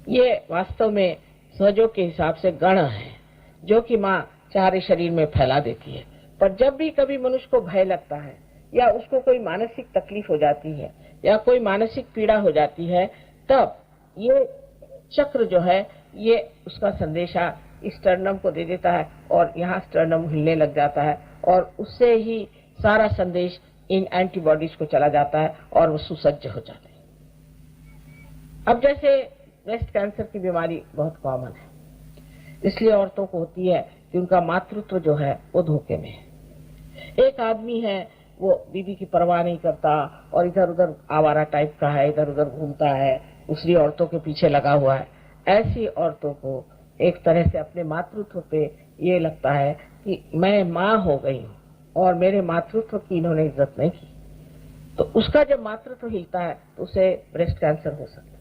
ये वास्तव में सहयोग के हिसाब से गण है, जो कि माँ सारे शरीर में फैला देती है। पर जब भी कभी मनुष्य को भय लगता है, या उसको कोई मानसिक तकलीफ हो जाती है, या कोई मानसिक पीड़ा हो जाती है, तब ये चक्र जो है, ये उसका संदेशा स्टर्नम को दे देता है, और यहाँ स्टर्नम हिलने लग जाता है, और उससे ही सारा संदेश इन एंटीबॉडीज को चला जाता है, और वो सुसज्ज हो जाते हैं। अब जैसे ब्रेस्ट कैंसर की बीमारी बहुत कॉमन है, इसलिए औरतों को होती है कि उनका मातृत्व जो है वो धोखे में है। एक आदमी है, वो बीवी की परवाह नहीं करता और इधर उधर आवारा टाइप का है, इधर उधर घूमता है, दूसरी औरतों के पीछे लगा हुआ है। ऐसी औरतों को एक तरह से अपने मातृत्व पे ये लगता है कि मैं माँ हो गई हूँ और मेरे मातृत्व की इन्होंने इज्जत नहीं की, तो उसका जब मातृत्व हिलता है तो उसे ब्रेस्ट कैंसर हो सकता है।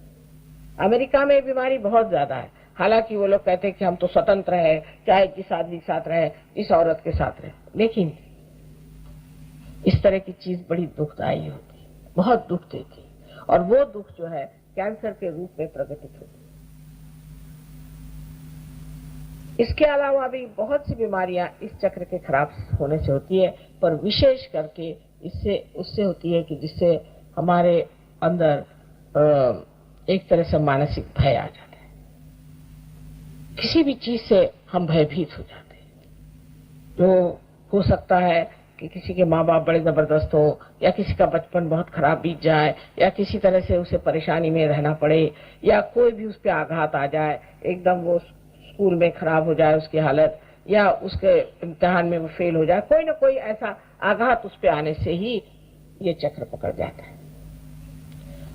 अमेरिका में बीमारी बहुत ज्यादा है, हालांकि वो लोग कहते हैं कि हम तो स्वतंत्र है, चाहे जिस आदमी के साथ रहे, जिस औरत के साथ रहे, लेकिन इस तरह की चीज बड़ी दुखदायी होती है, बहुत दुख देती है, और वो दुख जो है कैंसर के रूप में प्रकटित होती है। इसके अलावा भी बहुत सी बीमारियां इस चक्र के खराब होने से होती है, पर विशेष करके इससे उससे होती है कि जिससे हमारे अंदर एक तरह से मानसिक भय आ जाता है। किसी भी चीज से हम भयभीत हो जाते हैं। तो हो सकता है कि किसी के माँ बाप बड़े जबरदस्त हो, या किसी का बचपन बहुत खराब बीत जाए, या किसी तरह से उसे परेशानी में रहना पड़े, या कोई भी उस पर आघात आ जाए, एकदम वो स्कूल में खराब हो जाए उसकी हालत, या उसके इम्तिहान में वो फेल हो जाए, कोई ना कोई ऐसा आघात उस पर आने से ही ये चक्र पकड़ जाता है।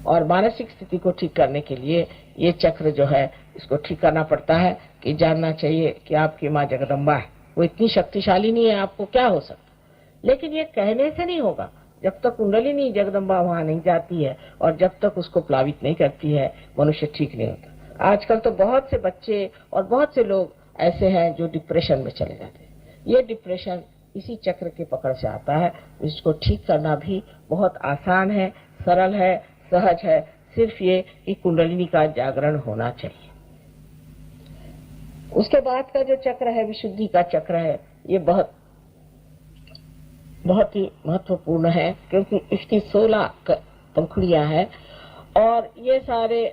और मानसिक स्थिति को ठीक करने के लिए ये चक्र जो है, इसको ठीक करना पड़ता है कि जानना चाहिए कि आपकी माँ जगदम्बा है, वो इतनी शक्तिशाली नहीं है, आपको क्या हो सकता। लेकिन ये कहने से नहीं होगा, जब तक कुंडलिनी जगदम्बा वहां नहीं जाती है और जब तक उसको प्लावित नहीं करती है, मनुष्य ठीक नहीं होता। आजकल तो बहुत से बच्चे और बहुत से लोग ऐसे हैं जो डिप्रेशन में चले जाते हैं। ये डिप्रेशन इसी चक्र के पकड़ से आता है। इसको ठीक करना भी बहुत आसान है, सरल है, सहज है, सिर्फ ये कि कुंडलिनी का जागरण होना चाहिए। उसके बाद का जो चक्र है, विशुद्धि का चक्र है, ये बहुत ही महत्वपूर्ण है, क्योंकि इसकी 16 पंखुड़ियां हैं, और ये सारे